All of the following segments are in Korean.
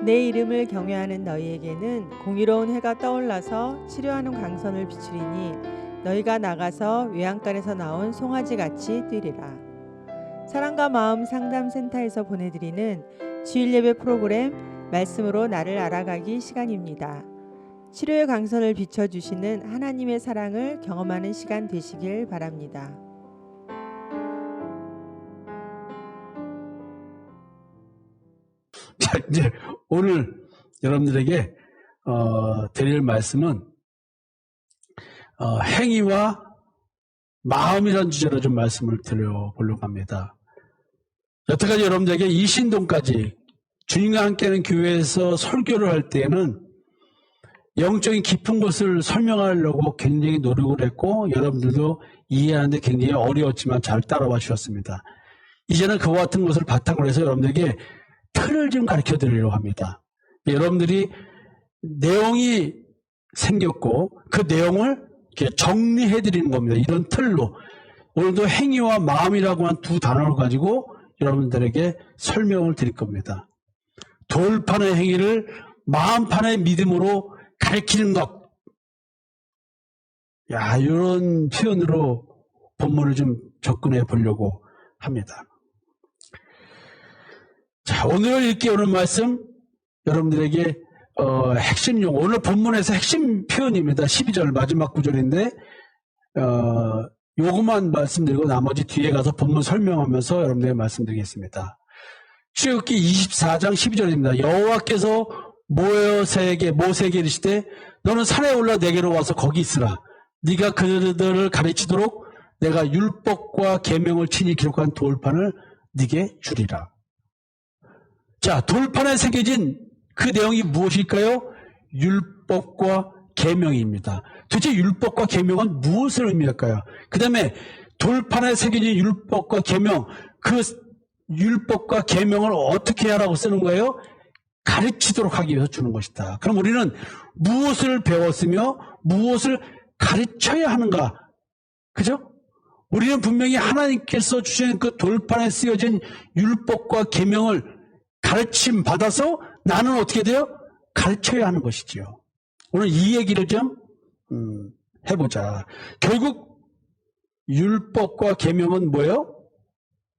내 이름을 경외하는 너희에게는 공의로운 해가 떠올라서 치료하는 광선을 비추리니 너희가 나가서 외양간에서 나온 송아지같이 뛰리라. 사랑과 마음 상담센터에서 보내드리는 주일예배 프로그램 말씀으로 나를 알아가기 시간입니다. 치료의 광선을 비춰주시는 하나님의 사랑을 경험하는 시간 되시길 바랍니다. 자, 이제 오늘 여러분들에게 드릴 말씀은 행위와 마음이라는 주제로 좀 말씀을 드려보려고 합니다. 여태까지 여러분들에게 이신동까지 주님과 함께하는 교회에서 설교를 할 때에는 영적인 깊은 것을 설명하려고 굉장히 노력을 했고 여러분들도 이해하는데 굉장히 어려웠지만 잘 따라와 주셨습니다. 이제는 그와 같은 것을 바탕으로 해서 여러분들에게 틀을 좀 가르쳐 드리려고 합니다. 여러분들이 내용이 생겼고 그 내용을 이렇게 정리해 드리는 겁니다. 이런 틀로 오늘도 행위와 마음이라고 한 두 단어를 가지고 여러분들에게 설명을 드릴 겁니다. 돌판의 행위를 마음판의 믿음으로 가르치는 것. 이런 표현으로 본문을 좀 접근해 보려고 합니다. 자, 오늘 읽기 오는 말씀 여러분들에게 핵심 용어, 오늘 본문에서 핵심 표현입니다. 12절 마지막 구절인데 요것만 말씀드리고 나머지 뒤에 가서 본문 설명하면서 여러분들에게 말씀드리겠습니다. 출애굽기 24장 12절입니다. 여호와께서 모세에게 이르시되 너는 산에 올라 내게로 와서 거기 있으라. 네가 그들을 가르치도록 내가 율법과 계명을 친히 기록한 돌판을 네게 주리라. 자, 돌판에 새겨진 그 내용이 무엇일까요? 율법과 계명입니다. 도대체 율법과 계명은 무엇을 의미할까요? 그 다음에 돌판에 새겨진 율법과 계명, 그 율법과 계명을 어떻게 하라고 쓰는 거예요? 가르치도록 하기 위해서 주는 것이다. 그럼 우리는 무엇을 배웠으며 무엇을 가르쳐야 하는가? 그죠? 우리는 분명히 하나님께서 주신 그 돌판에 쓰여진 율법과 계명을 가르침 받아서 나는 어떻게 돼요? 가르쳐야 하는 것이지요. 오늘 이 얘기를 좀 해보자. 결국 율법과 계명은 뭐예요?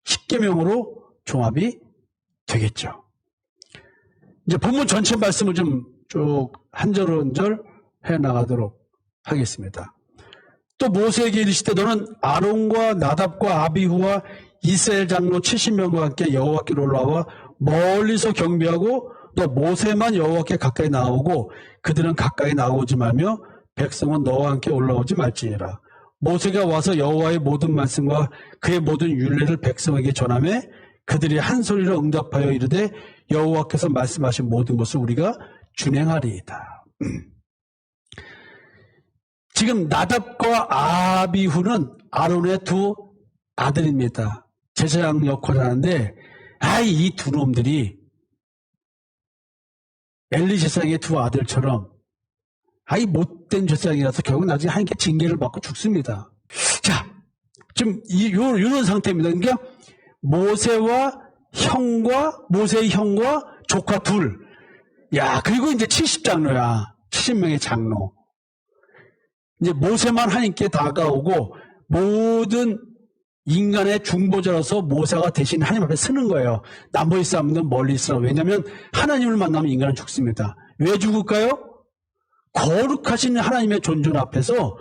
10계명으로 종합이 되겠죠. 이제 본문 전체 말씀을 좀 쭉 한 절 한 절 해나가도록 하겠습니다. 또 모세에게 이르시되 너는 아론과 나답과 아비후와 이스라엘 장로 70명과 함께 여호와께로 올라와 멀리서 경배하고 또 모세만 여호와께 가까이 나오고 그들은 가까이 나오지 말며 백성은 너와 함께 올라오지 말지니라. 모세가 와서 여호와의 모든 말씀과 그의 모든 율례를 백성에게 전하며 그들이 한 소리로 응답하여 이르되 여호와께서 말씀하신 모든 것을 우리가 준행하리이다. 지금 나답과 아비후는 아론의 두 아들입니다. 제사장 역할을 하는데 이 두 놈들이 엘리 제사장의 두 아들처럼 못된 제사장이라서 결국 나중에 하나님께 징계를 받고 죽습니다. 자, 지금 이런 상태입니다. 그러니까 모세의 형과 조카 둘. 그리고 이제 70장로야. 70명의 장로. 이제 모세만 하나님께 다가오고 모든 인간의 중보자로서 모세가 대신 하나님 앞에 서는 거예요. 남보이 싸움은 멀리 있으라. 왜냐하면 하나님을 만나면 인간은 죽습니다. 왜 죽을까요? 거룩하신 하나님의 존존 앞에서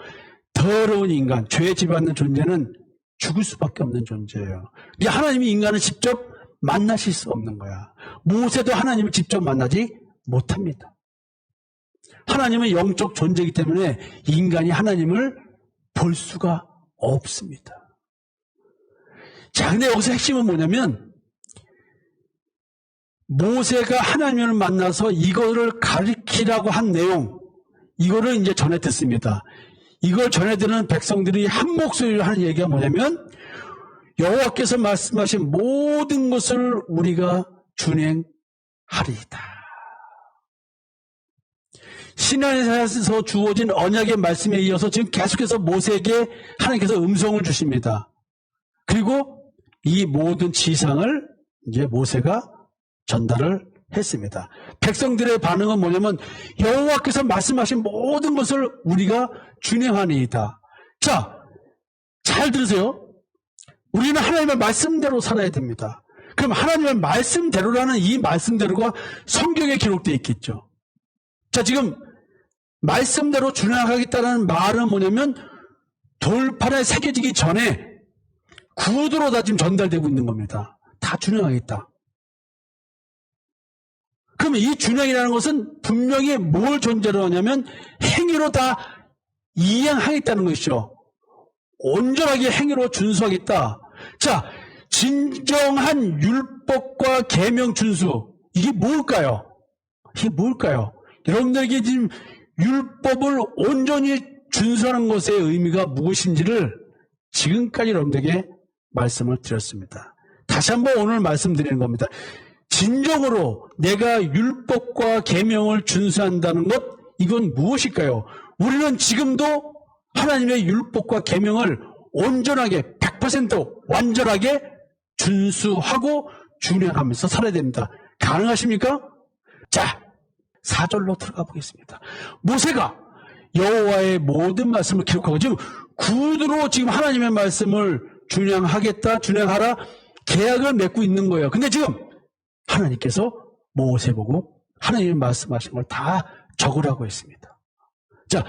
더러운 인간, 죄에 지배받는 존재는 죽을 수밖에 없는 존재예요. 하나님이 인간을 직접 만나실 수 없는 거야. 모세도 하나님을 직접 만나지 못합니다. 하나님은 영적 존재이기 때문에 인간이 하나님을 볼 수가 없습니다. 자, 근데 여기서 핵심은 뭐냐면 모세가 하나님을 만나서 이거를 가르치라고 한 내용, 이거를 이제 전해 듣습니다. 이걸 전해 듣는 백성들이 한 목소리로 하는 얘기가 뭐냐면 여호와께서 말씀하신 모든 것을 우리가 준행하리이다. 시나이에서 주어진 언약의 말씀에 이어서 지금 계속해서 모세에게 하나님께서 음성을 주십니다. 그리고 이 모든 지상을 이제 모세가 전달을 했습니다. 백성들의 반응은 뭐냐면 여호와께서 말씀하신 모든 것을 우리가 준행하니이다. 자, 잘 들으세요. 우리는 하나님의 말씀대로 살아야 됩니다. 그럼 하나님의 말씀대로라는 이 말씀대로가 성경에 기록되어 있겠죠. 자, 지금 말씀대로 준행하겠다는 말은 뭐냐면 돌판에 새겨지기 전에 구두로 다 지금 전달되고 있는 겁니다. 다 준행하겠다. 그러면 이 준행이라는 것은 분명히 뭘 존재로 하냐면 행위로 다 이행하겠다는 것이죠. 온전하게 행위로 준수하겠다. 자, 진정한 율법과 계명 준수, 이게 뭘까요? 이게 뭘까요? 여러분들에게 지금 율법을 온전히 준수하는 것의 의미가 무엇인지를 지금까지 여러분들에게 말씀을 드렸습니다. 다시 한번 오늘 말씀드리는 겁니다. 진정으로 내가 율법과 계명을 준수한다는 것, 이건 무엇일까요? 우리는 지금도 하나님의 율법과 계명을 온전하게 100% 완전하게 준수하고 준행하면서 살아야 됩니다. 가능하십니까? 자, 4절로 들어가 보겠습니다. 모세가 여호와의 모든 말씀을 기록하고 지금 구두로 지금 하나님의 말씀을 준행하겠다, 준행하라 계약을 맺고 있는 거예요. 근데 지금 하나님께서 모세 보고 하나님의 말씀하신 걸 다 적으라고 했습니다. 자,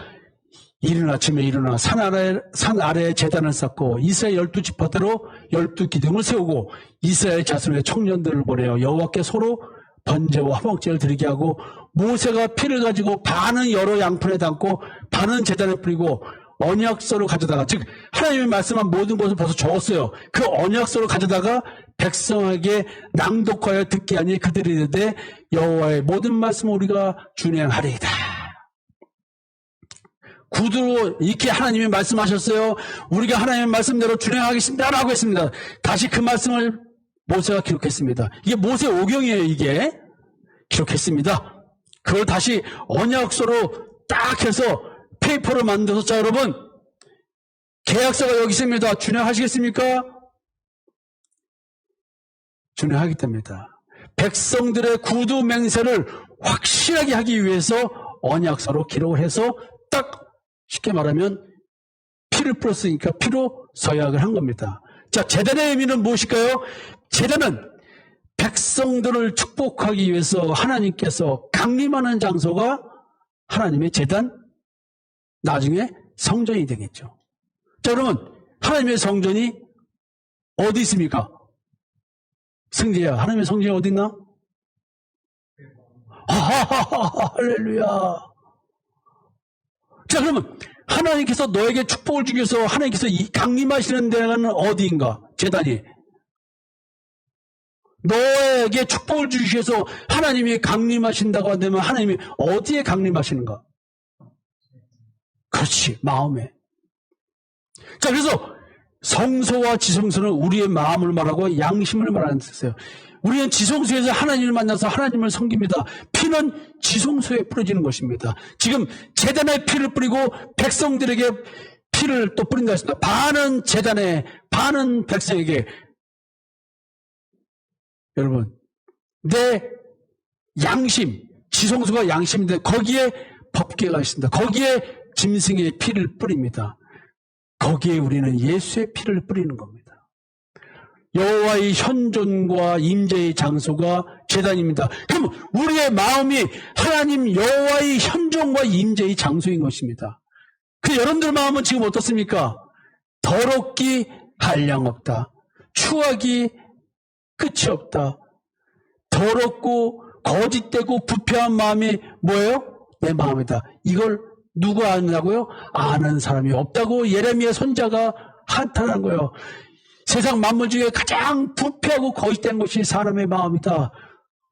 이른 아침에 일어나 산 아래에 제단을 쌓고 이스라엘 12지파대로 12기둥을 세우고 이스라엘 자손의 청년들을 보내어 여호와께 서로 번제와 화목제를 드리게 하고 모세가 피를 가지고 반은 여러 양푼에 담고 반은 제단에 뿌리고 언약서를 가져다가, 즉 하나님의 말씀한 모든 것을 벌써 적었어요. 그 언약서를 가져다가 백성에게 낭독하여 듣게 하니 그들이 이르되 여호와의 모든 말씀을 우리가 준행하리이다. 구두로 이렇게 하나님이 말씀하셨어요. 우리가 하나님의 말씀대로 준행하겠습니다 라고 했습니다. 다시 그 말씀을 모세가 기록했습니다. 이게 모세 오경이에요. 이게 기록했습니다. 그걸 다시 언약서로 딱 해서 페이퍼로 만들어서, 자 여러분, 계약서가 여기 있습니다. 준행하시겠습니까? 준행하겠답니다. 백성들의 구두 맹세를 확실하게 하기 위해서 언약서로 기록을 해서 딱 쉽게 말하면 피를 뿌렸으니까 피로 서약을 한 겁니다. 자, 제단의 의미는 무엇일까요? 제단은 백성들을 축복하기 위해서 하나님께서 강림하는 장소가 하나님의 제단, 나중에 성전이 되겠죠. 자, 여러분, 하나님의 성전이 어디 있습니까? 승재야, 하나님의 성전이 어디 있나? 할렐루야. 자, 그러면 하나님께서 너에게 축복을 주기 위해서 하나님께서 강림하시는 데는 어디인가? 제단이. 너에게 축복을 주기 위해서 하나님이 강림하신다고 한다면 하나님이 어디에 강림하시는가? 그렇지, 마음에. 자, 그래서 성소와 지성소는 우리의 마음을 말하고 양심을 말하는 뜻이에요. 우리는 지성소에서 하나님을 만나서 하나님을 섬깁니다. 피는 지성소에 뿌려지는 것입니다. 지금 제단에 피를 뿌리고 백성들에게 피를 또 뿌린다 했습니다. 반은 제단에, 반은 백성에게. 여러분, 내 양심, 지성소가 양심인데 거기에 법궤가 있습니다. 거기에 짐승의 피를 뿌립니다. 거기에 우리는 예수의 피를 뿌리는 겁니다. 여호와의 현존과 임재의 장소가 제단입니다. 그럼 우리의 마음이 하나님 여호와의 현존과 임재의 장소인 것입니다. 근데 여러분들 마음은 지금 어떻습니까? 더럽기 한량없다. 추하기 끝이 없다. 더럽고 거짓되고 부패한 마음이 뭐예요? 내 마음이다. 이걸 누가 아느냐고요? 아는 사람이 없다고 예레미야 선지자가 한탄한 거예요. 세상 만물 중에 가장 부패하고 거짓된 것이 사람의 마음이다.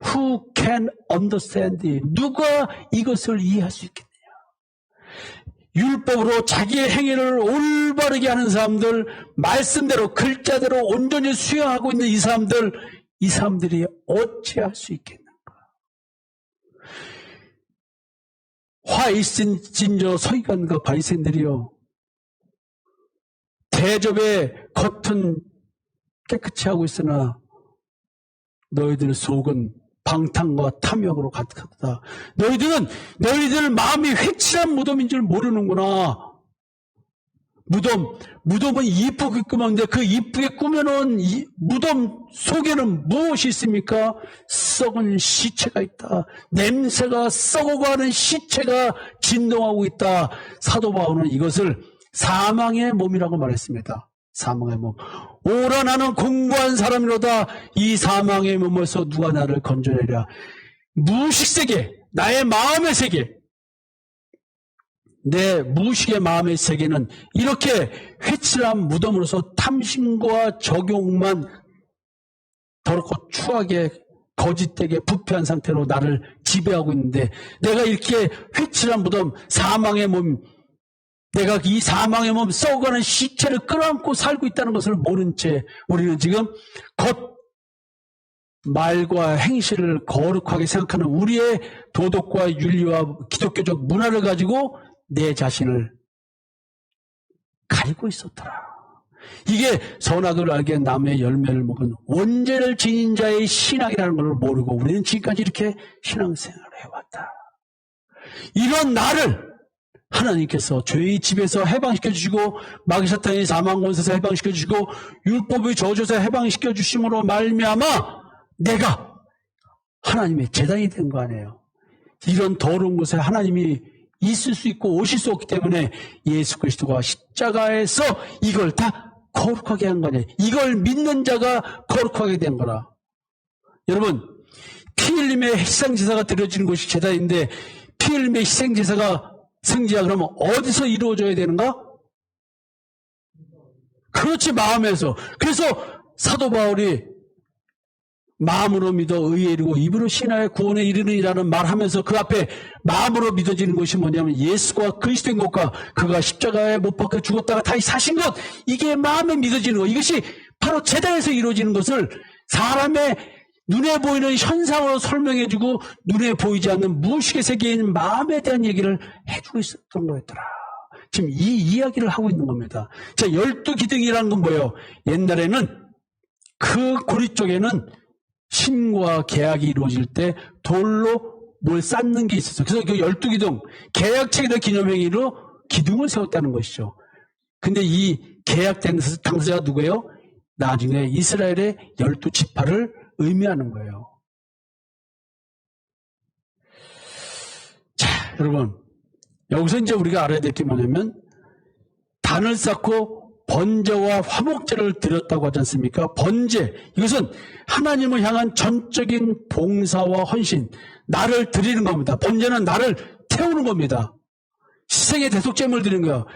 Who can understand it? 누가 이것을 이해할 수 있겠느냐? 율법으로 자기의 행위를 올바르게 하는 사람들, 말씀대로 글자대로 온전히 수행하고 있는 이 사람들이 어찌할 수 있겠는가? 화 있은 진저 서기관과 바리새인들이요, 대접의 겉은 깨끗이 하고 있으나 너희들 속은 방탕과 탐욕으로 가득하다. 너희들 마음이 회칠한 무덤인 줄 모르는구나. 무덤은 이쁘게 꾸몄는데 그 이쁘게 꾸며놓은 이 무덤 속에는 무엇이 있습니까? 썩은 시체가 있다. 냄새가 썩어가는 시체가 진동하고 있다. 사도 바울은 이것을 사망의 몸이라고 말했습니다. 사망의 몸. 오라 나는 공고한 사람이로다. 이 사망의 몸에서 누가 나를 건져내랴. 무의식 세계, 나의 마음의 세계, 내 무의식의 마음의 세계는 이렇게 회칠한 무덤으로서 탐심과 적용만 더럽고 추하게 거짓되게 부패한 상태로 나를 지배하고 있는데, 내가 이렇게 회칠한 무덤, 사망의 몸, 내가 이 사망의 몸, 썩어가는 시체를 끌어안고 살고 있다는 것을 모른 채 우리는 지금 겉 말과 행실을 거룩하게 생각하는 우리의 도덕과 윤리와 기독교적 문화를 가지고 내 자신을 가리고 있었더라. 이게 선악을 알게 남의 열매를 먹은 원죄를 지닌 자의 신앙이라는 걸 모르고 우리는 지금까지 이렇게 신앙생활을 해왔다. 이런 나를 하나님께서 죄의 집에서 해방시켜 주시고 마귀 사탄의 사망 권세에서 해방시켜 주시고 율법의 저주에서 해방시켜 주심으로 말미암아 내가 하나님의 제단이 된 거 아니에요. 이런 더러운 곳에 하나님이 있을 수 있고 오실 수 없기 때문에 예수 그리스도가 십자가에서 이걸 다 거룩하게 한 거냐. 이걸 믿는 자가 거룩하게 된 거라. 여러분, 피 흘림의 희생제사가 드려지는 것이 제단인데 피 흘림의 희생제사가 승지야 그러면 어디서 이루어져야 되는가? 그렇지, 마음에서. 그래서 사도 바울이 마음으로 믿어 의에 이르고 입으로 신하여 구원에 이르느니라는 말하면서 그 앞에 마음으로 믿어지는 것이 뭐냐면 예수가 그리스도인 것과 그가 십자가에 못 박혀 죽었다가 다시 사신 것, 이게 마음에 믿어지는 것, 이것이 바로 제단에서 이루어지는 것을 사람의 눈에 보이는 현상으로 설명해주고 눈에 보이지 않는 무의식의 세계인 마음에 대한 얘기를 해주고 있었던 거였더라. 지금 이 이야기를 하고 있는 겁니다. 자, 12기둥이라는 건 뭐예요? 옛날에는 그 고리 쪽에는 신과 계약이 이루어질 때 돌로 뭘 쌓는 게 있었어요. 그래서 그 12기둥, 계약체계의 기념행위로 기둥을 세웠다는 것이죠. 근데 이 계약된 당사자가 누구예요? 나중에 이스라엘의 12지파를 의미하는 거예요. 자, 여러분, 여기서 이제 우리가 알아야 될 게 뭐냐면 단을 쌓고 번제와 화목제를 드렸다고 하지 않습니까? 번제, 이것은 하나님을 향한 전적인 봉사와 헌신, 나를 드리는 겁니다. 번제는 나를 태우는 겁니다. 희생의 대속제물을 드리는 거예요.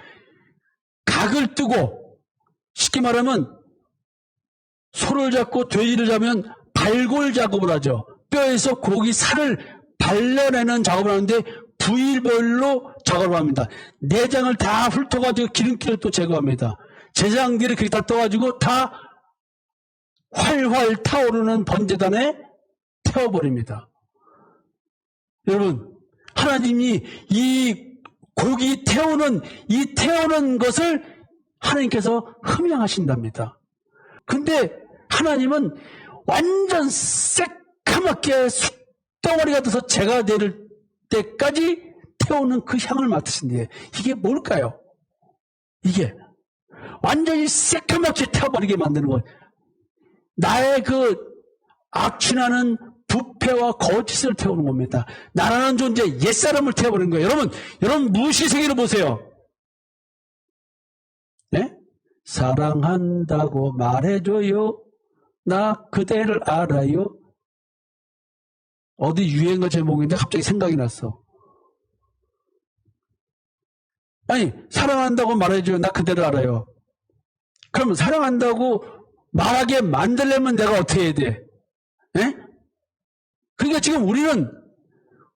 각을 뜨고, 쉽게 말하면 소를 잡고 돼지를 잡으면 발골 작업을 하죠. 뼈에서 고기 살을 발라내는 작업을 하는데 부위별로 작업을 합니다. 내장을 다 훑어가지고 기름기를 또 제거합니다. 제장들이 그렇게 다 떠가지고 다 활활 타오르는 번제단에 태워버립니다. 여러분, 하나님이 이 고기 태우는 것을 하나님께서 흠양하신답니다. 근데 하나님은 완전 새카맣게 숯덩어리가 돼서 재가 될 때까지 태우는 그 향을 맡으신데 이게 뭘까요? 이게 완전히 새카맣게 태워버리게 만드는 거예요. 나의 그 악취나는 부패와 거짓을 태우는 겁니다. 나라는 존재, 옛사람을 태워버리는 거예요. 여러분 무시세계로 보세요. 네? 사랑한다고 말해줘요. 나 그대를 알아요. 어디 유행어 제목인데 갑자기 생각이 났어. 아니, 사랑한다고 말해줘요. 나 그대를 알아요. 그럼 사랑한다고 말하게 만들려면 내가 어떻게 해야 돼? 예? 그러니까 지금 우리는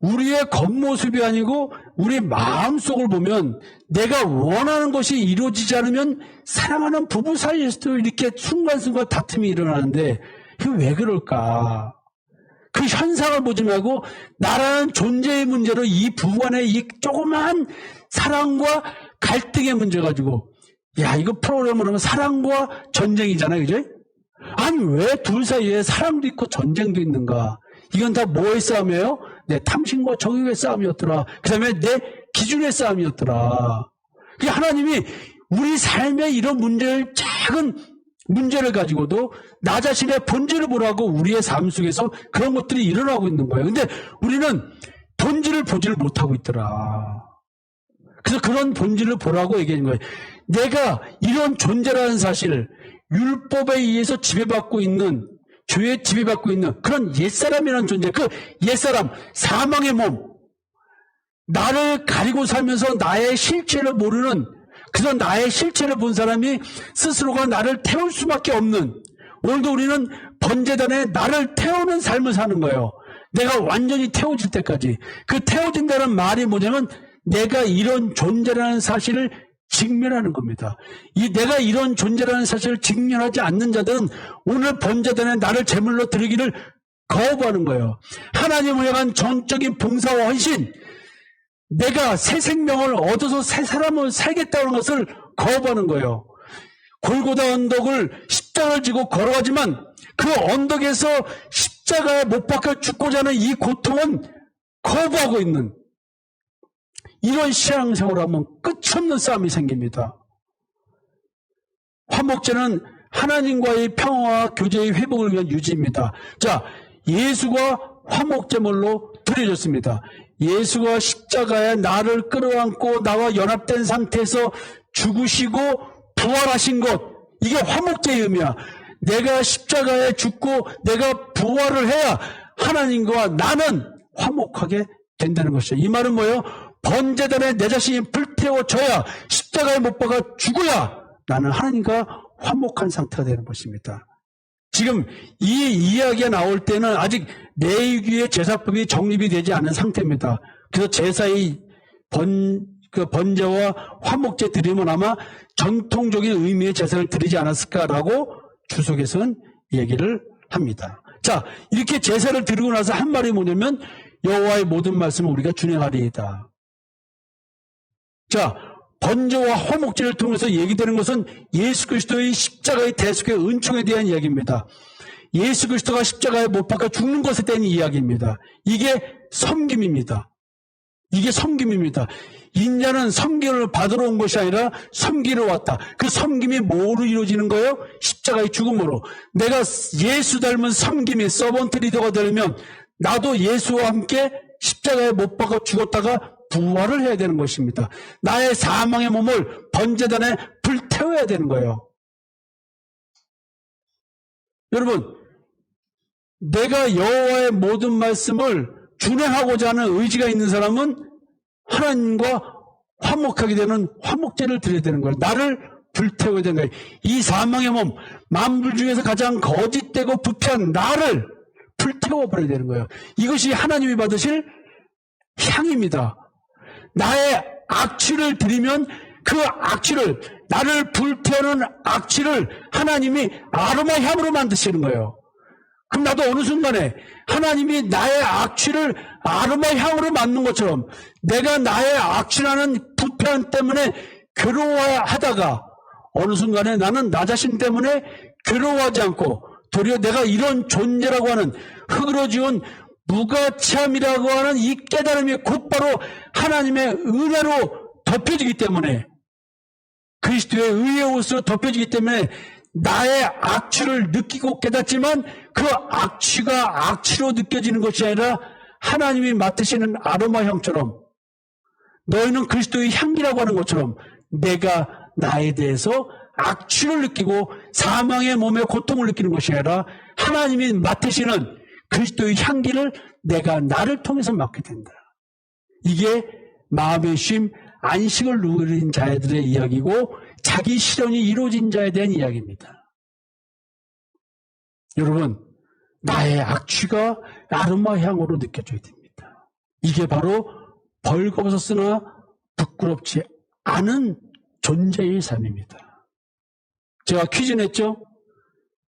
우리의 겉모습이 아니고 우리 마음속을 보면 내가 원하는 것이 이루어지지 않으면 사랑하는 부부 사이에서도 이렇게 순간순간 다툼이 일어나는데 이게 왜 그럴까? 그 현상을 보지 말고 나라는 존재의 문제로 이 부부간의 이 조그만 사랑과 갈등의 문제 가지고 야, 이거 프로그램을 하면 사랑과 전쟁이잖아요, 그죠? 아니, 왜 둘 사이에 사랑도 있고 전쟁도 있는가? 이건 다 뭐의 싸움이에요? 내 탐심과 정욕의 싸움이었더라. 그 다음에 내 기준의 싸움이었더라. 그 하나님이 우리 삶의 이런 문제를, 작은 문제를 가지고도 나 자신의 본질을 보라고 우리의 삶 속에서 그런 것들이 일어나고 있는 거예요. 근데 우리는 본질을 보지를 못하고 있더라. 그래서 그런 본질을 보라고 얘기하는 거예요. 내가 이런 존재라는 사실을 율법에 의해서 지배받고 있는, 죄에 지배받고 있는 그런 옛사람이라는 존재, 그 옛사람, 사망의 몸, 나를 가리고 살면서 나의 실체를 모르는, 그래서 나의 실체를 본 사람이 스스로가 나를 태울 수밖에 없는, 오늘도 우리는 번제단에 나를 태우는 삶을 사는 거예요. 내가 완전히 태워질 때까지. 그 태워진다는 말이 뭐냐면 내가 이런 존재라는 사실을 직면하는 겁니다. 내가 이런 존재라는 사실을 직면하지 않는 자들은 오늘 번제단에 나를 제물로 드리기를 거부하는 거예요. 하나님을 향한 전적인 봉사와 헌신, 내가 새 생명을 얻어서 새 사람을 살겠다는 것을 거부하는 거예요. 골고다 언덕을 십자가를 지고 걸어가지만 그 언덕에서 십자가에 못 박혀 죽고자 하는 이 고통은 거부하고 있는, 이런 신앙생활을 하면 끝이 없는 싸움이 생깁니다. 화목제는 하나님과의 평화와 교제의 회복을 위한 유지입니다. 자, 예수가 화목제물로 드려졌습니다. 예수가 십자가에 나를 끌어안고 나와 연합된 상태에서 죽으시고 부활하신 것, 이게 화목제의 의미야. 내가 십자가에 죽고 내가 부활을 해야 하나님과 나는 화목하게 된다는 것이죠. 이 말은 뭐예요? 번제단에 내 자신이 불태워져야, 십자가에 못 박아 죽어야 나는 하나님과 화목한 상태가 되는 것입니다. 지금 이 이야기가 나올 때는 아직 레위기의 제사법이 정립이 되지 않은 상태입니다. 그래서 제사의 번제와 화목제 드리면 아마 전통적인 의미의 제사를 드리지 않았을까라고 주석에서는 얘기를 합니다. 자, 이렇게 제사를 드리고 나서 한 말이 뭐냐면 여호와의 모든 말씀을 우리가 준행하리이다. 자, 번제와 화목제를 통해서 얘기되는 것은 예수 그리스도의 십자가의 대속의 은총에 대한 이야기입니다. 예수 그리스도가 십자가에 못 박혀 죽는 것에 대한 이야기입니다. 이게 섬김입니다. 이게 섬김입니다. 인자는 섬김을 받으러 온 것이 아니라 섬기러 왔다. 그 섬김이 뭐로 이루어지는 거예요? 십자가의 죽음으로. 내가 예수 닮은 섬김이 서번트 리더가 되려면 나도 예수와 함께 십자가에 못 박아 죽었다가 부활을 해야 되는 것입니다. 나의 사망의 몸을 번제단에 불태워야 되는 거예요. 여러분, 내가 여호와의 모든 말씀을 준행하고자 하는 의지가 있는 사람은 하나님과 화목하게 되는 화목제를 드려야 되는 거예요. 나를 불태워야 되는 거예요. 이 사망의 몸, 만물 중에서 가장 거짓되고 부패한 나를 불태워버려야 되는 거예요. 이것이 하나님이 받으실 향입니다. 나의 악취를 드리면 그 악취를, 나를 불태우는 악취를 하나님이 아로마 향으로 만드시는 거예요. 그럼 나도 어느 순간에 하나님이 나의 악취를 아로마 향으로 만든 것처럼 내가 나의 악취라는 부패함 때문에 괴로워하다가 어느 순간에 나는 나 자신 때문에 괴로워하지 않고 도리어 내가 이런 존재라고 하는 흙으로 지은 무가치함이라고 하는 이 깨달음이 곧바로 하나님의 은혜로 덮여지기 때문에, 그리스도의 의의 옷으로 덮여지기 때문에 나의 악취를 느끼고 깨닫지만 그 악취가 악취로 느껴지는 것이 아니라 하나님이 맡으시는 아로마 향처럼, 너희는 그리스도의 향기라고 하는 것처럼 내가 나에 대해서 악취를 느끼고 사망의 몸의 고통을 느끼는 것이 아니라 하나님이 맡으시는 그리스도의 향기를 내가 나를 통해서 맡게 된다. 이게 마음의 쉼, 안식을 누린 자들의 이야기고 자기 실현이 이루어진 자에 대한 이야기입니다. 여러분, 나의 악취가 아로마 향으로 느껴져야 됩니다. 이게 바로 벌거벗었으나 부끄럽지 않은 존재의 삶입니다. 제가 퀴즈 냈죠?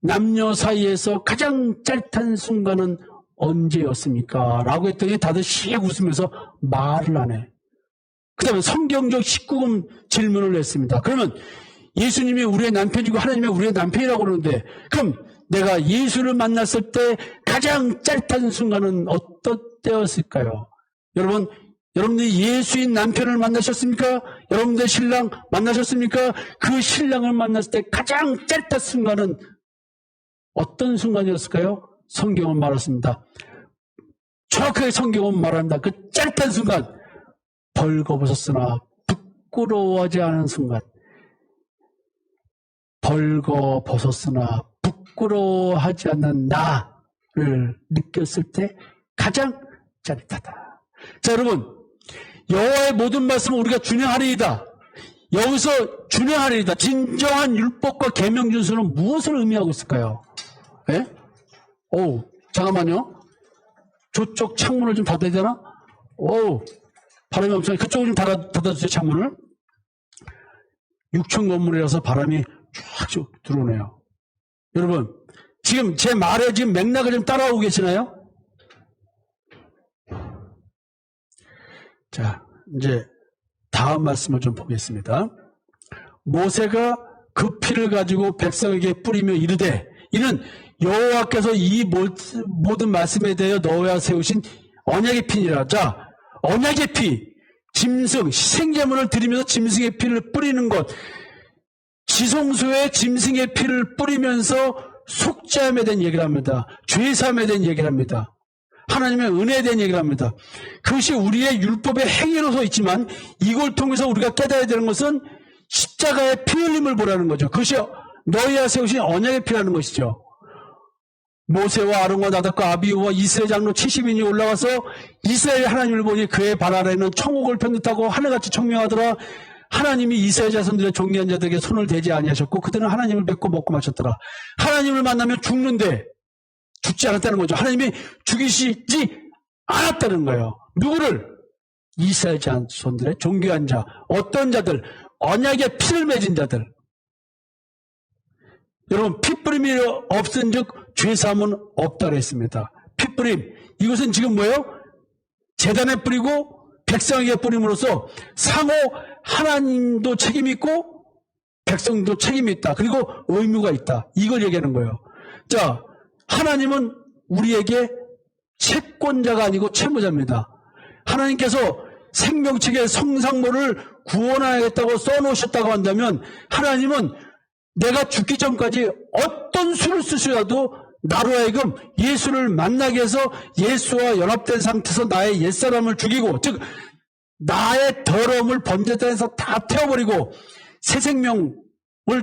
남녀 사이에서 가장 짜릿한 순간은 언제였습니까? 라고 했더니 다들 씩 웃으면서 말을 안 해. 그 다음에 성경적 19금 질문을 했습니다. 그러면 예수님이 우리의 남편이고 하나님이 우리의 남편이라고 그러는데, 그럼 내가 예수를 만났을 때 가장 짜릿한 순간은 어떤 때였을까요? 여러분, 여러분들이 예수인 남편을 만나셨습니까? 여러분들 신랑 만나셨습니까? 그 신랑을 만났을 때 가장 짜릿한 순간은 어떤 순간이었을까요? 성경은 말했습니다. 정확하게 성경은 말한다. 그 짜릿한 순간, 벌거벗었으나 부끄러워하지 않은 순간, 벌거벗었으나 부끄러워하지 않는 나를 느꼈을 때 가장 짜릿하다. 자, 여러분, 여호와의 모든 말씀은 우리가 준행하리이다. 여기서 준행하리이다. 진정한 율법과 계명 준수는 무엇을 의미하고 있을까요? 예? 오, 잠깐만요. 저쪽 창문을 좀 닫아야 되나? 오, 바람이 엄청, 그쪽을 좀 닫아주세요, 창문을. 6층 건물이라서 바람이 쫙 들어오네요. 여러분, 지금 제 말에 지금 맥락을 좀 따라오고 계시나요? 자, 이제 다음 말씀을 좀 보겠습니다. 모세가 그 피를 가지고 백성에게 뿌리며 이르되, 이는 여호와께서 이 모든 말씀에 대하여 너와 세우신 언약의 피니라. 자, 언약의 피, 짐승, 희생제물을 드리면서 짐승의 피를 뿌리는 것, 지성소에 짐승의 피를 뿌리면서 속죄함에 대한 얘기를 합니다. 죄사함에 대한 얘기를 합니다. 하나님의 은혜에 대한 얘기를 합니다. 그것이 우리의 율법의 행위로서 있지만 이걸 통해서 우리가 깨달아야 되는 것은 십자가의 피 흘림을 보라는 거죠. 그것이 너희와 세우신 언약의 피라는 것이죠. 모세와 아론과 나답과 아비후와 이스라엘 장로 70인이 올라가서 이스라엘 하나님을 보니 그의 발 아래는 천국을 편듯하고 하늘같이 청명하더라. 하나님이 이스라엘 자손들의 존귀한 자들에게 손을 대지 아니하셨고 그들은 하나님을 뵙고 먹고 마셨더라. 하나님을 만나면 죽는데 죽지 않았다는 거죠. 하나님이 죽이시지 않았다는 거예요. 누구를? 이스라엘 자손들의 존귀한 자. 어떤 자들? 언약의 피를 맺은 자들. 여러분, 피뿌림이 없은 즉 죄사함은 없다고 했습니다. 피뿌림, 이것은 지금 뭐예요? 제단에 뿌리고 백성에게 뿌림으로써 상호 하나님도 책임이 있고 백성도 책임이 있다. 그리고 의무가 있다. 이걸 얘기하는 거예요. 자, 하나님은 우리에게 채권자가 아니고 채무자입니다. 하나님께서 생명책의 성상모를 구원하겠다고 써놓으셨다고 한다면 하나님은 내가 죽기 전까지 어떤 수를 쓰시라도 나로 하여금 예수를 만나게 해서 예수와 연합된 상태에서 나의 옛사람을 죽이고, 즉 나의 더러움을 번제 땅에서 다 태워버리고 새 생명을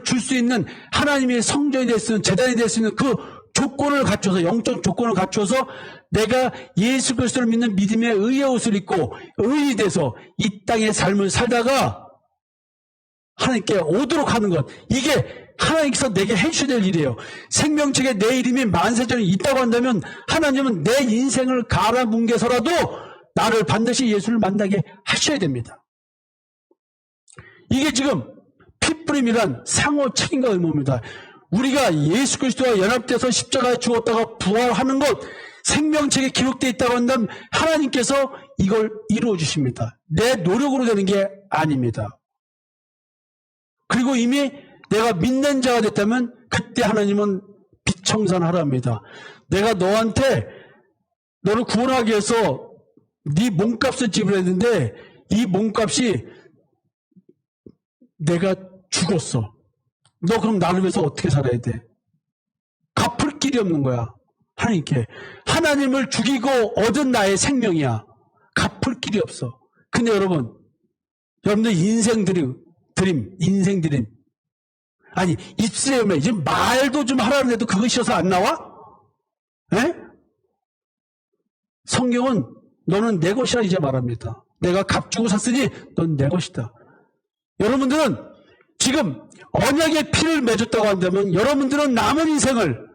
줄 수 있는 하나님의 성전이 될 수 있는, 제단이 될 수 있는 그 조건을 갖춰서, 영적 조건을 갖춰서 내가 예수 그리스도를 믿는 믿음의 의의 옷을 입고 의인이 돼서 이 땅의 삶을 살다가 하나님께 오도록 하는 것, 이게 하나님께서 내게 해주셔야 될 일이에요. 생명책에 내 이름이 만세전에 있다고 한다면 하나님은 내 인생을 갈아뭉개서라도 나를 반드시 예수를 만나게 하셔야 됩니다. 이게 지금 피뿌림이란 상호 책임과 의무입니다. 우리가 예수 그리스도와 연합돼서 십자가에 죽었다가 부활하는 것, 생명책에 기록되어 있다고 한다면 하나님께서 이걸 이루어 주십니다. 내 노력으로 되는 게 아닙니다. 그리고 이미 내가 믿는 자가 됐다면 그때 하나님은 빛청산하라 합니다. 내가 너한테 너를 구원하기 위해서 네 몸값을 지불했는데 이 몸값이 내가 죽었어. 너 그럼 나를 위해서 어떻게 살아야 돼? 갚을 길이 없는 거야. 하나님께. 하나님을 죽이고 얻은 나의 생명이야. 갚을 길이 없어. 근데 여러분, 여러분들 인생 드림, 인생 드림. 아니, 입술에 지금 말도 좀 하라는 데도 그것이 어서 안 나와? 에? 성경은 너는 내 것이라 이제 말합니다. 내가 값 주고 샀으니 넌 내 것이다. 여러분들은 지금 언약의 피를 맺었다고 한다면 여러분들은 남은 인생을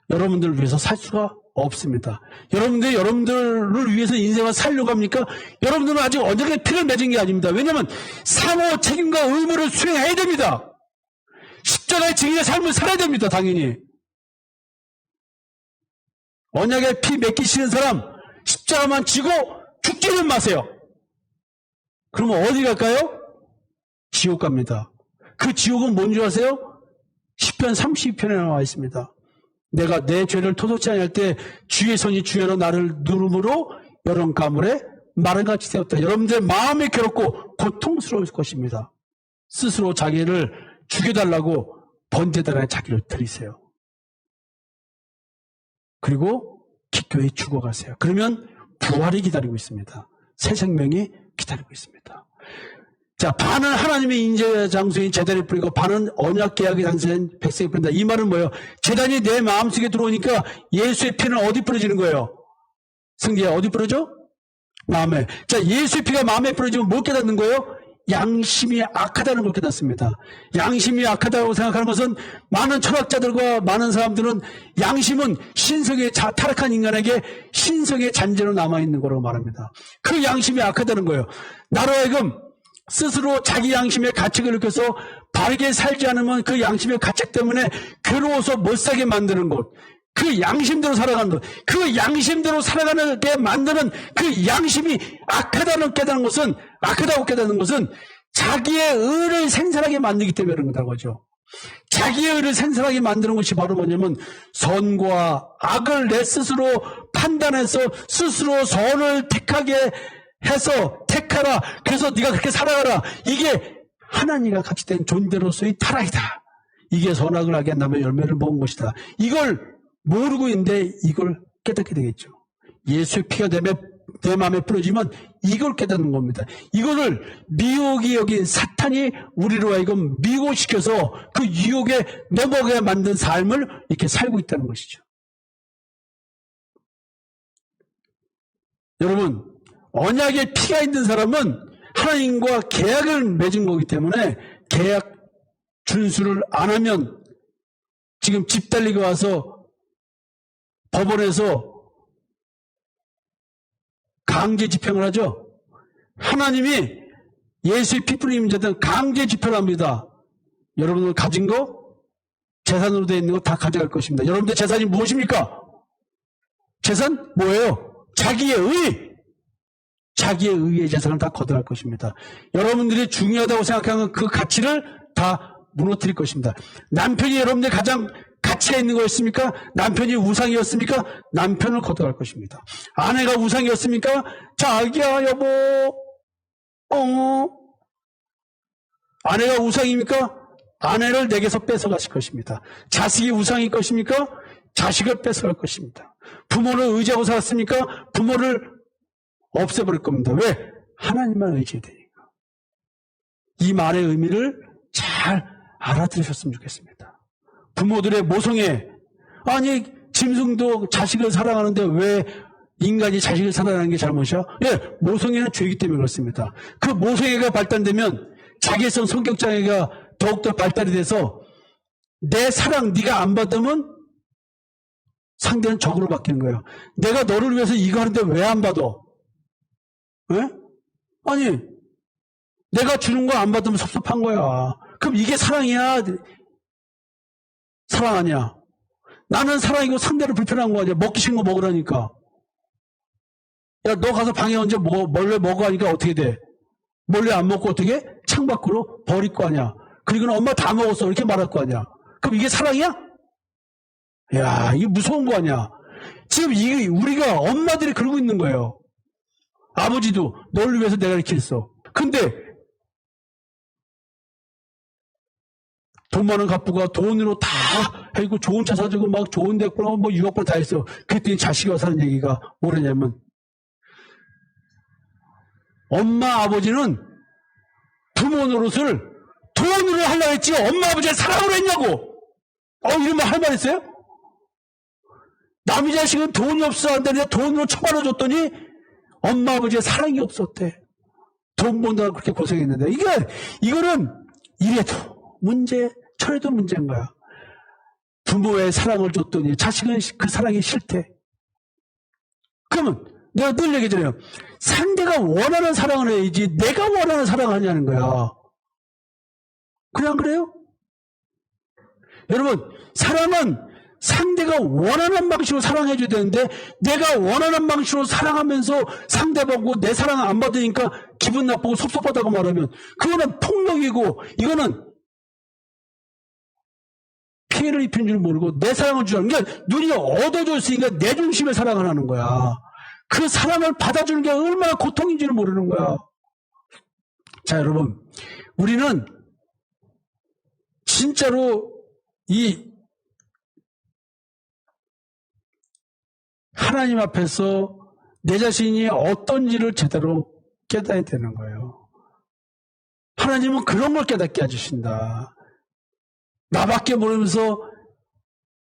여러분들을 위해서 살 수가 없습니다. 여러분들이 여러분들을 위해서 인생을 살려고 합니까? 여러분들은 아직 언약의 피를 맺은 게 아닙니다. 왜냐하면 상호 책임과 의무를 수행해야 됩니다. 십자가의 증인의 삶을 살아야 됩니다. 당연히. 언약의 피 맺기시는 사람 십자가만 지고 죽지는 마세요. 그러면 어디 갈까요? 지옥 갑니다. 그 지옥은 뭔지 아세요? 시편 32편에 나와 있습니다. 내가 내 죄를 토독지 아니할 때 주의 손이 주여로 나를 누름으로 여름 가물에 마른같이 되었다. 여러분들 마음이 괴롭고 고통스러울 것입니다. 스스로 자기를 죽여달라고 번제단에 자기를 드리세요. 그리고 기꺼이 죽어가세요. 그러면 부활이 기다리고 있습니다. 새 생명이 기다리고 있습니다. 자, 반은 하나님의 인재 장소인 제단에 뿌리고 반은 언약 계약의 장소인 백성에 뿌린다. 이 말은 뭐예요? 제단이 내 마음속에 들어오니까 예수의 피는 어디 뿌려지는 거예요? 승리야, 어디 뿌려져? 마음에. 자, 예수의 피가 마음에 뿌려지면 뭘 깨닫는 거예요? 양심이 악하다는 걸 깨닫습니다. 양심이 악하다고 생각하는 것은 많은 철학자들과 많은 사람들은 양심은 신성의 타락한 인간에게 신성의 잔재로 남아있는 거라고 말합니다. 그 양심이 악하다는 거예요. 나로 하여금 스스로 자기 양심의 가책을 느껴서 바르게 살지 않으면 그 양심의 가책 때문에 괴로워서 못살게 만드는 것. 그 양심대로 살아가는 것. 그 양심대로 살아가게 만드는 그 양심이 악하다고 깨닫는 것은 자기의 의를 생산하게 만들기 때문에 그런 거다 거죠. 자기의 의를 생산하게 만드는 것이 바로 뭐냐면 선과 악을 내 스스로 판단해서 스스로 선을 택하게 해서 택하라. 그래서 네가 그렇게 살아가라. 이게 하나님과 같이 된 존재로서의 타락이다. 이게 선악을 하게 한다면 열매를 먹은 것이다. 이걸 모르고 있는데 이걸 깨닫게 되겠죠. 예수의 피가 내 마음에 뿌려지면 이걸 깨닫는 겁니다. 이거를 미혹이 여긴 사탄이 우리로 하여금 미혹시켜서 그 유혹에 넘어가게 만든 삶을 이렇게 살고 있다는 것이죠. 여러분, 언약의 피가 있는 사람은 하나님과 계약을 맺은 거기 때문에 계약 준수를 안 하면 지금 집 달리고 와서 법원에서 강제 집행을 하죠. 하나님이 예수의 피 뿌린 자들은 강제 집행을 합니다. 여러분들 가진 거, 재산으로 되어 있는 거 다 가져갈 것입니다. 여러분들 재산이 무엇입니까? 재산 뭐예요? 자기의 의! 자기의 의의 재산을 다 거둬갈 것입니다. 여러분들이 중요하다고 생각하는 그 가치를 다 무너뜨릴 것입니다. 남편이 여러분들 가장 가치가 있는 거였습니까? 남편이 우상이었습니까? 남편을 거둬갈 것입니다. 아내가 우상이었습니까? 자기야 여보 아내가 우상입니까? 아내를 내게서 뺏어가실 것입니다. 자식이 우상일 것입니까? 자식을 뺏어갈 것입니다. 부모를 의지하고 살았습니까? 부모를 없애버릴 겁니다. 왜? 하나님만 의지해야 되니까. 이 말의 의미를 잘 알아들으셨으면 좋겠습니다. 부모들의 모성애, 아니 짐승도 자식을 사랑하는데 왜 인간이 자식을 사랑하는 게 잘못이야? 예, 모성애는 죄이기 때문에 그렇습니다. 그 모성애가 발달되면 자기성 성격장애가 더욱더 발달이 돼서 내 사랑 네가 안 받으면 상대는 적으로 바뀌는 거예요. 내가 너를 위해서 이거 하는데 왜 안 받아? 예? 아니 내가 주는 거 안 받으면 섭섭한 거야. 그럼 이게 사랑이야? 사랑 아니야. 나는 사랑이고 상대를 불편한 거 아니야. 먹기 싫은 거 먹으라니까. 야, 너 가서 방에 언제 몰래 먹어 하니까 어떻게 돼? 몰래 안 먹고 어떻게? 창밖으로 버릴 거 아니야. 그리고는 엄마 다 먹었어. 이렇게 말할 거 아니야. 그럼 이게 사랑이야? 야, 이게 무서운 거 아니야. 지금 이게 우리가 엄마들이 그러고 있는 거예요. 아버지도 너를 위해서 내가 이렇게 했어. 근데 돈 많은 갑부가 돈으로 다 해고 좋은 차 사주고 막 좋은 데 보내고 뭐 6억 번 다 했어. 그랬더니 자식이 와서 하는 얘기가 뭐냐면 엄마 아버지는 부모 노릇을 돈으로 하려고 했지 엄마 아버지가 사랑으로 했냐고. 이런 말 할 말 있어요? 남의 자식은 돈이 없어 한다는데 돈으로 처벌해 줬더니 엄마 아버지의 사랑이 없었대. 돈 번다고 그렇게 고생했는데 이거는 이래도 문제, 저래도 문제인 거야. 부모의 사랑을 줬더니 자식은 그 사랑이 싫대. 그러면 내가 늘 얘기하잖아요. 상대가 원하는 사랑을 해야지 내가 원하는 사랑을 하냐는 거야. 그냥 그래요? 여러분, 사랑은 상대가 원하는 방식으로 사랑해줘야 되는데 내가 원하는 방식으로 사랑하면서 상대방고 내 사랑을 안 받으니까 기분 나쁘고 섭섭하다고 말하면 그거는 폭력이고 이거는 피해를 입힌 줄 모르고 내 사랑을 주라는 게 눈이 얻어졌으니까 내 중심에 사랑을 하는 거야. 그 사랑을 받아주는 게 얼마나 고통인지를 모르는 거야. 자, 여러분, 우리는 진짜로 이 하나님 앞에서 내 자신이 어떤지를 제대로 깨달아야 되는 거예요. 하나님은 그런 걸 깨닫게 해주신다. 나밖에 모르면서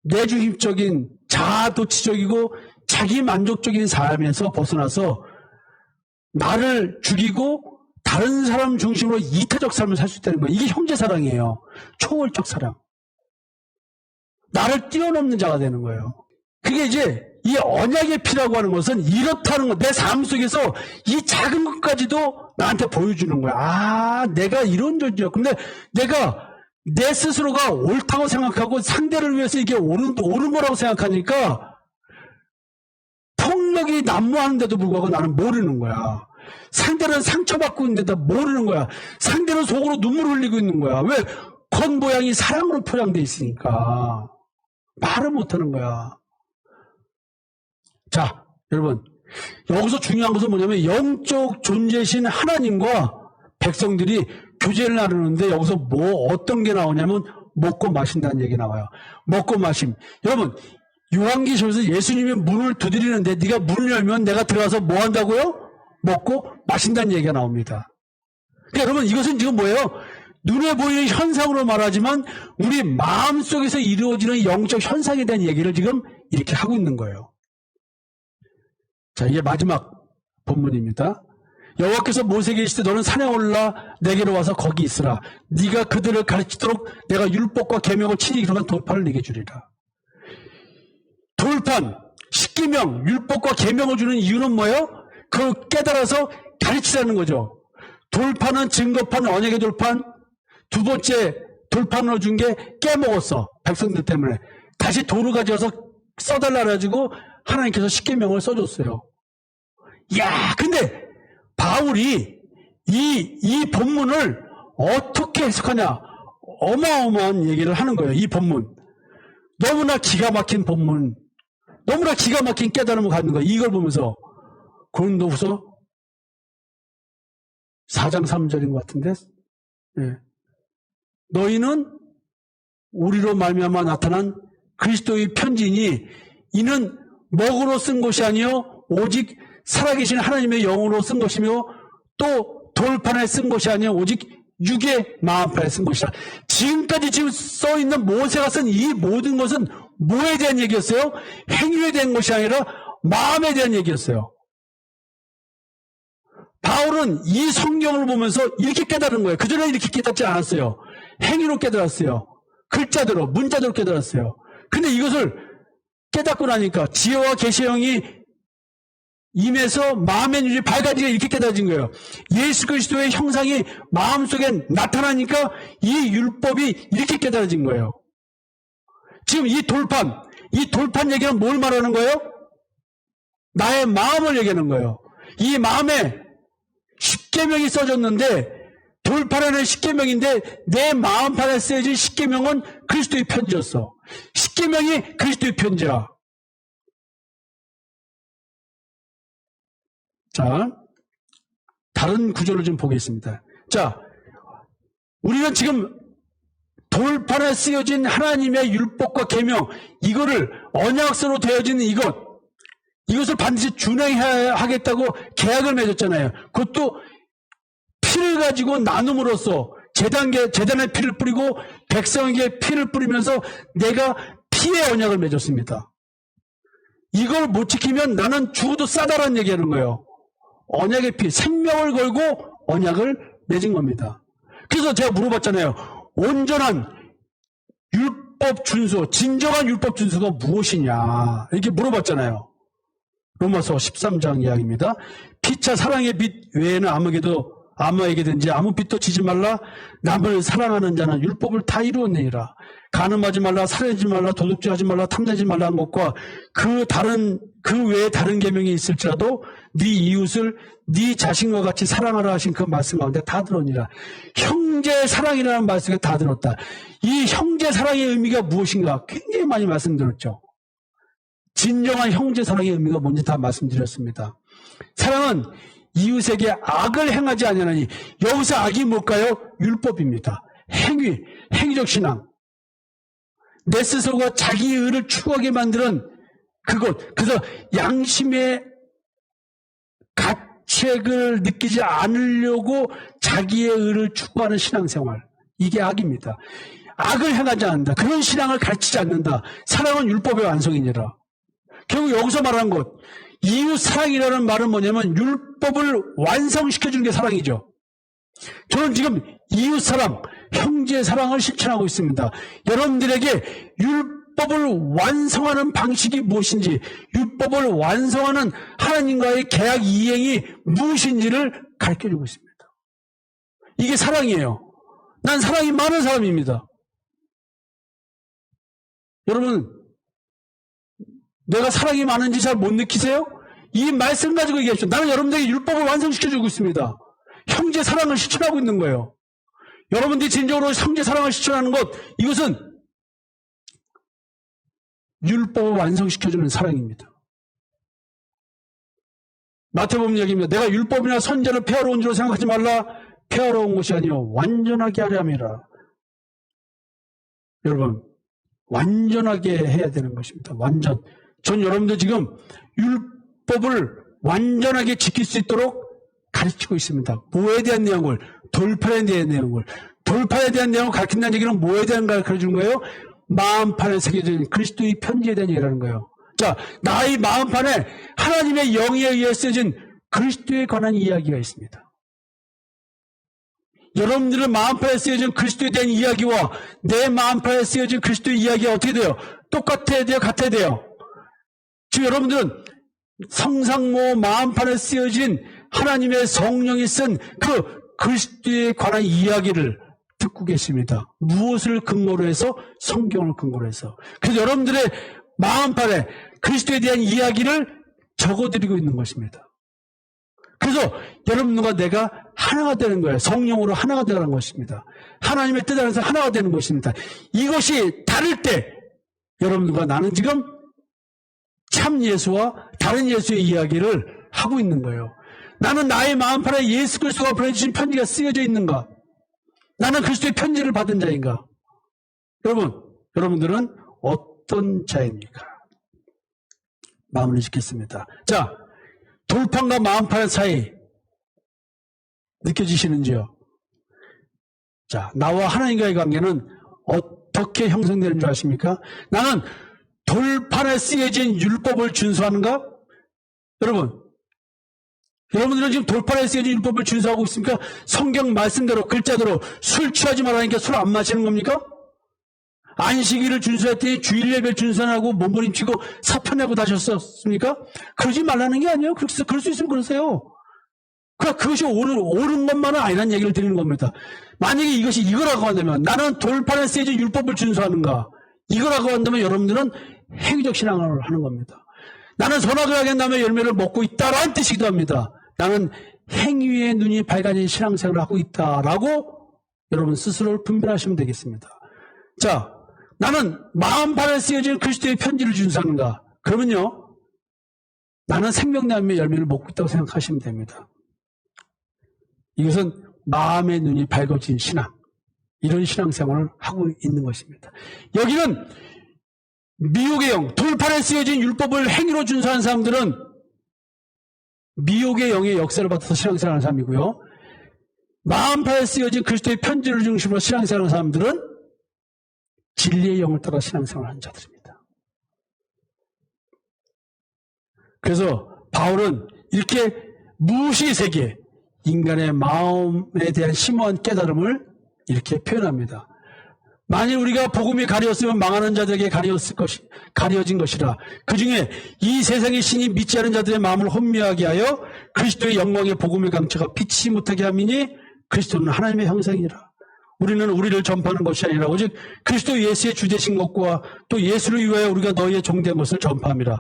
내중심적인 자아도취적이고 자기 만족적인 삶에서 벗어나서 나를 죽이고 다른 사람 중심으로 이타적 삶을 살 수 있다는 거예요. 이게 형제사랑이에요. 초월적 사랑. 나를 뛰어넘는 자가 되는 거예요. 그게 이제 이 언약의 피라고 하는 것은 이렇다는 거. 내 삶 속에서 이 작은 것까지도 나한테 보여주는 거야. 아, 내가 이런 존재야. 근데 내가 내 스스로가 옳다고 생각하고 상대를 위해서 이게 옳은 거라고 생각하니까 폭력이 난무하는데도 불구하고 나는 모르는 거야. 상대는 상처받고 있는데도 모르는 거야. 상대는 속으로 눈물을 흘리고 있는 거야. 왜? 겉모양이 사랑으로 포장되어 있으니까 말을 못하는 거야. 자, 여러분, 여기서 중요한 것은 뭐냐면 영적 존재신 하나님과 백성들이 교제를 나누는데 여기서 어떤 게 나오냐면 먹고 마신다는 얘기 나와요. 먹고 마심. 여러분, 요한계시록에서 예수님이 문을 두드리는데 네가 문을 열면 내가 들어가서 뭐 한다고요? 먹고 마신다는 얘기가 나옵니다. 그러니까 여러분, 이것은 지금 뭐예요? 눈에 보이는 현상으로 말하지만 우리 마음속에서 이루어지는 영적 현상에 대한 얘기를 지금 이렇게 하고 있는 거예요. 자, 이게 마지막 본문입니다. 여호와께서 모세에게 이르시되 너는 산에 올라 내게로 와서 거기 있으라. 네가 그들을 가르치도록 내가 율법과 계명을 친히 기록한 돌판을 네게 주리라. 돌판, 십계명, 율법과 계명을 주는 이유는 뭐예요? 그걸 깨달아서 가르치라는 거죠. 돌판은 증거판, 언약의 돌판. 두 번째 돌판으로 준 게 깨먹었어. 백성들 때문에. 다시 돌을 가져와서 써달라 그래가지고 하나님께서 십계명을 써줬어요. 야, 근데 바울이 이 본문을 어떻게 해석하냐? 어마어마한 얘기를 하는 거예요. 이 본문. 너무나 기가 막힌 본문. 너무나 기가 막힌 깨달음을 갖는 거예요. 이걸 보면서. 고린도후서 4장 3절인 것 같은데. 네. 너희는 우리로 말미암아 나타난 그리스도의 편지니 이는 먹으로 쓴 것이 아니요 오직 살아계신 하나님의 영으로 쓴 것이며 또 돌판에 쓴 것이 아니요 오직 육의 마음판에 쓴 것이라. 지금까지 지금 써있는 모세가 쓴 이 모든 것은 뭐에 대한 얘기였어요? 행위에 대한 것이 아니라 마음에 대한 얘기였어요. 바울은 이 성경을 보면서 이렇게 깨달은 거예요. 그전에 이렇게 깨닫지 않았어요. 행위로 깨달았어요. 글자대로, 문자대로 깨달았어요. 근데 이것을 깨닫고 나니까 지혜와 계시의 영이 임해서 마음의 눈이 밝아지게 이렇게 깨달아진 거예요. 예수 그리스도의 형상이 마음속에 나타나니까 이 율법이 이렇게 깨달아진 거예요. 지금 이 돌판 얘기는 뭘 말하는 거예요? 나의 마음을 얘기하는 거예요. 이 마음에 십계명이 써졌는데 돌판에는 십계명인데 내 마음판에 쓰여진 십계명은 그리스도의 편지였어. 십계명이 그리스도의 편지야. 자, 다른 구절을 좀 보겠습니다. 자, 우리는 지금 돌판에 쓰여진 하나님의 율법과 계명, 이거를 언약서로 되어진 이것을 반드시 준행해야 하겠다고 계약을 맺었잖아요. 그것도 피를 가지고 나눔으로써 제단에 피를 뿌리고 백성에게 피를 뿌리면서 내가 피의 언약을 맺었습니다. 이걸 못 지키면 나는 죽어도 싸다라는 얘기하는 거예요. 언약의 피, 생명을 걸고 언약을 맺은 겁니다. 그래서 제가 물어봤잖아요. 온전한 율법 준수, 진정한 율법 준수가 무엇이냐 이렇게 물어봤잖아요. 로마서 13장 이야기입니다. 피차 사랑의 빛 외에는 아무에게든지 아무 빛도 지지 말라. 남을 사랑하는 자는 율법을 다 이루었느니라. 간음하지 말라, 살인하지 말라, 도둑질하지 말라, 탐내지 말라는 것과 그 외에 다른 계명이 있을지라도 네 이웃을 네 자신과 같이 사랑하라 하신 그 말씀 가운데 다 들었니라. 형제 사랑이라는 말씀에 다 들었다. 이 형제 사랑의 의미가 무엇인가 굉장히 많이 말씀드렸죠. 진정한 형제 사랑의 의미가 뭔지 다 말씀드렸습니다. 사랑은 이웃에게 악을 행하지 아니하나니, 여기서 악이 뭘까요? 율법입니다. 행위적 신앙. 내 스스로가 자기의 의를 추구하게 만드는 그것. 그래서 양심의 가책을 느끼지 않으려고 자기의 의를 추구하는 신앙생활. 이게 악입니다. 악을 행하지 않는다. 그런 신앙을 가르치지 않는다. 사랑은 율법의 완성이니라. 결국 여기서 말하는 것, 이웃 사랑이라는 말은 뭐냐면 율법을 완성시켜주는 게 사랑이죠. 저는 지금 이웃 사랑, 형제 사랑을 실천하고 있습니다. 여러분들에게 율법을 완성하는 방식이 무엇인지, 율법을 완성하는 하나님과의 계약 이행이 무엇인지를 가르쳐주고 있습니다. 이게 사랑이에요. 난 사랑이 많은 사람입니다. 여러분, 내가 사랑이 많은지 잘 못 느끼세요? 이 말씀 가지고 얘기하십시오. 나는 여러분들에게 율법을 완성시켜주고 있습니다. 형제 사랑을 실천하고 있는 거예요. 여러분들이 진정으로 형제 사랑을 실천하는 것, 이것은 율법을 완성시켜주는 사랑입니다. 마태복음 얘기입니다. 내가 율법이나 선제를 폐하러 온 줄로 생각하지 말라. 폐하러 온 것이 아니요 완전하게 하려 함이라. 여러분, 완전하게 해야 되는 것입니다. 완전. 전 여러분들 지금 율법을 완전하게 지킬 수 있도록 가르치고 있습니다. 뭐에 대한 내용을? 돌판에 대한 내용을. 돌판에 대한 내용을 가르친다는 얘기는 뭐에 대한 걸 가르쳐주는 거예요? 마음판에 새겨진 그리스도의 편지에 대한 얘기라는 거예요. 자, 나의 마음판에 하나님의 영에 의해 쓰여진 그리스도에 관한 이야기가 있습니다. 여러분들의 마음판에 쓰여진 그리스도에 대한 이야기와 내 마음판에 쓰여진 그리스도의 이야기가 어떻게 돼요? 똑같아야 돼요? 같아야 돼요? 지금 여러분들은 성상모 마음판에 쓰여진 하나님의 성령이 쓴 그 그리스도에 관한 이야기를 듣고 계십니다. 무엇을 근거로 해서? 성경을 근거로 해서. 그래서 여러분들의 마음판에 그리스도에 대한 이야기를 적어드리고 있는 것입니다. 그래서 여러분과 내가 하나가 되는 거예요. 성령으로 하나가 되는 것입니다. 하나님의 뜻 안에서 하나가 되는 것입니다. 이것이 다를 때 여러분과 나는 지금 참 예수와 다른 예수의 이야기를 하고 있는 거예요. 나는 나의 마음판에 예수 그리스도가 보내주신 편지가 쓰여져 있는가? 나는 그리스도의 편지를 받은 자인가? 여러분들은 어떤 자입니까? 마음을 짓겠습니다. 자, 돌판과 마음판 사이 느껴지시는지요? 자, 나와 하나님과의 관계는 어떻게 형성되는 줄 아십니까? 나는 돌판에 쓰여진 율법을 준수하는가? 여러분들은 지금 돌판에 쓰여진 율법을 준수하고 있습니까? 성경 말씀대로 글자대로 술 취하지 말라니까 술 안 마시는 겁니까? 안식일을 준수했더니 주일 예배를 준수하고 몸부림치고 사표내고 다셨습니까? 그러지 말라는 게 아니에요. 그럴 수 있으면 그러세요. 그것이 옳은 것만은 아니라는 얘기를 드리는 겁니다. 만약에 이것이 이거라고 한다면, 나는 돌판에 쓰여진 율법을 준수하는가? 이거라고 한다면 여러분들은 행위적 신앙을 하는 겁니다. 나는 선악을 하게 다음에 열매를 먹고 있다라는 뜻이기도 합니다. 나는 행위의 눈이 밝아진 신앙생활을 하고 있다라고 여러분 스스로를 분별하시면 되겠습니다. 자, 나는 마음판에 쓰여진 그리스도의 편지를 준수하는가? 그러면요, 나는 생명나무의 열매를 먹고 있다고 생각하시면 됩니다. 이것은 마음의 눈이 밝아진 신앙, 이런 신앙생활을 하고 있는 것입니다. 여기는 미혹의 영, 돌판에 쓰여진 율법을 행위로 준수하는 사람들은 미혹의 영의 역사를 받아서 신앙생활하는 사람이고요. 마음판에 쓰여진 그리스도의 편지를 중심으로 신앙생활하는 사람들은 진리의 영을 따라 신앙생활하는 자들입니다. 그래서 바울은 이렇게 무엇이 세계, 인간의 마음에 대한 심오한 깨달음을 이렇게 표현합니다. 만일 우리가 복음이 가려졌으면 망하는 자들에게 가려진 것이라. 그 중에 이 세상의 신이 믿지 않은 자들의 마음을 혼미하게 하여 그리스도의 영광의 복음의 강처가 빛이 못하게 함이니 그리스도는 하나님의 형상이라. 우리는 우리를 전파하는 것이 아니라 오직 그리스도 예수의 주되신 것과 또 예수를 위하여 우리가 너희의 종된 것을 전파함이라.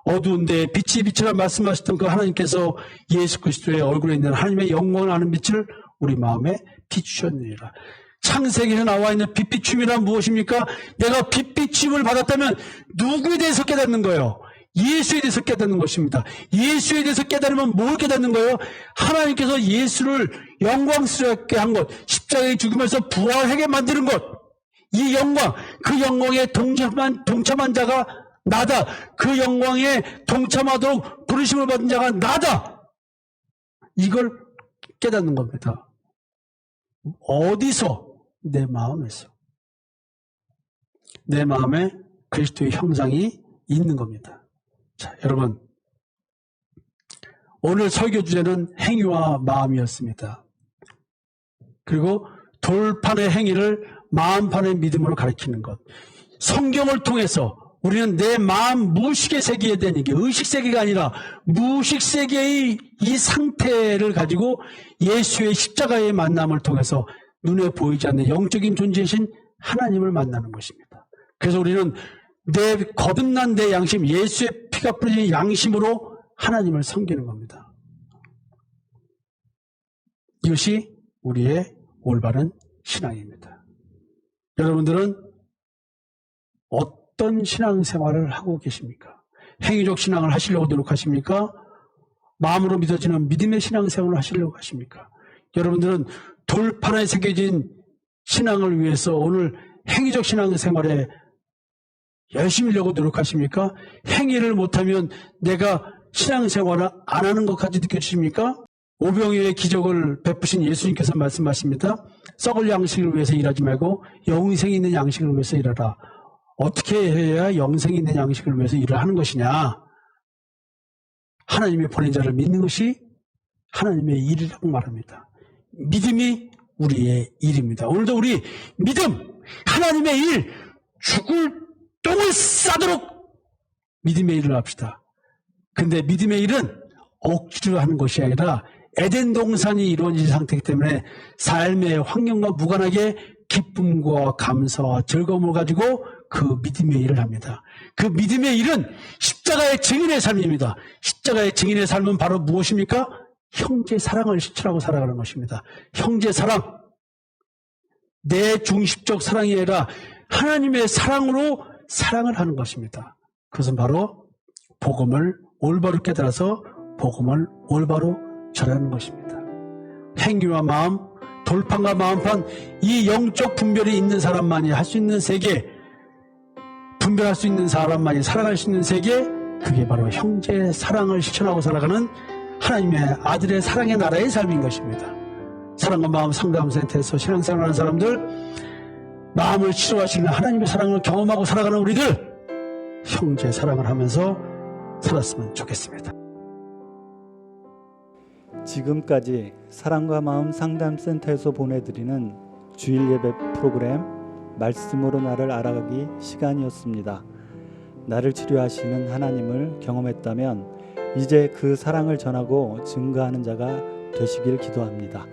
어두운데 빛이 빛이라 말씀하셨던 그 하나님께서 예수 그리스도의 얼굴에 있는 하나님의 영광을 아는 빛을 우리 마음에 비추셨느니라. 창세기에 나와 있는 빛비춤이란 무엇입니까? 내가 빛비춤을 받았다면 누구에 대해서 깨닫는 거예요? 예수에 대해서 깨닫는 것입니다. 예수에 대해서 깨달으면 뭘 깨닫는 거예요? 하나님께서 예수를 영광스럽게 한 것, 십자가에 죽으면서 부활하게 만드는 것, 이 영광, 그 영광에 동참한 자가 나다. 그 영광에 동참하도록 부르심을 받은 자가 나다. 이걸 깨닫는 겁니다. 어디서? 내 마음에서. 내 마음에 그리스도의 형상이 있는 겁니다. 자, 여러분, 오늘 설교 주제는 행위와 마음이었습니다. 그리고 돌판의 행위를 마음판의 믿음으로 가리키는 것. 성경을 통해서 우리는 내 마음 무의식의 세계에 대한 얘기, 의식 세계가 아니라 무의식 세계의 이 상태를 가지고 예수의 십자가의 만남을 통해서 눈에 보이지 않는 영적인 존재이신 하나님을 만나는 것입니다. 그래서 우리는 거듭난 내 양심, 예수의 피가 뿌려진 양심으로 하나님을 섬기는 겁니다. 이것이 우리의 올바른 신앙입니다. 여러분들은 어떤 신앙생활을 하고 계십니까? 행위적 신앙을 하시려고 노력하십니까? 마음으로 믿어지는 믿음의 신앙생활을 하시려고 하십니까? 여러분들은 돌판에 새겨진 신앙을 위해서 오늘 행위적 신앙생활에 열심히 하려고 노력하십니까? 행위를 못하면 내가 신앙생활을 안 하는 것까지 느껴지십니까? 오병이어의 기적을 베푸신 예수님께서 말씀하십니다. 썩을 양식을 위해서 일하지 말고 영생이 있는 양식을 위해서 일하라. 어떻게 해야 영생이 있는 양식을 위해서 일을 하는 것이냐? 하나님의 보낸 자를 믿는 것이 하나님의 일이라고 말합니다. 믿음이 우리의 일입니다. 오늘도 우리 믿음, 하나님의 일, 죽을 똥을 싸도록 믿음의 일을 합시다. 근데 믿음의 일은 억지로 하는 것이 아니라 에덴 동산이 이루어진 상태이기 때문에 삶의 환경과 무관하게 기쁨과 감사와 즐거움을 가지고 그 믿음의 일을 합니다. 그 믿음의 일은 십자가의 증인의 삶입니다. 십자가의 증인의 삶은 바로 무엇입니까? 형제 사랑을 실천하고 살아가는 것입니다. 형제 사랑. 내 중심적 사랑이 아니라 하나님의 사랑으로 사랑을 하는 것입니다. 그것은 바로 복음을 올바로 깨달아서 복음을 올바로 전하는 것입니다. 행위와 마음, 돌판과 마음판, 이 영적 분별이 있는 사람만이 할 수 있는 세계, 분별할 수 있는 사람만이 살아갈 수 있는 세계, 그게 바로 형제의 사랑을 실천하고 살아가는 하나님의 아들의 사랑의 나라의 삶인 것입니다. 사랑과 마음 상담센터에서 신앙생활하는 사람들, 마음을 치료하시는 하나님의 사랑을 경험하고 살아가는 우리들, 형제 사랑을 하면서 살았으면 좋겠습니다. 지금까지 사랑과 마음 상담센터에서 보내드리는 주일 예배 프로그램 말씀으로 나를 알아가기 시간이었습니다. 나를 치료하시는 하나님을 경험했다면 이제 그 사랑을 전하고 증거하는 자가 되시길 기도합니다.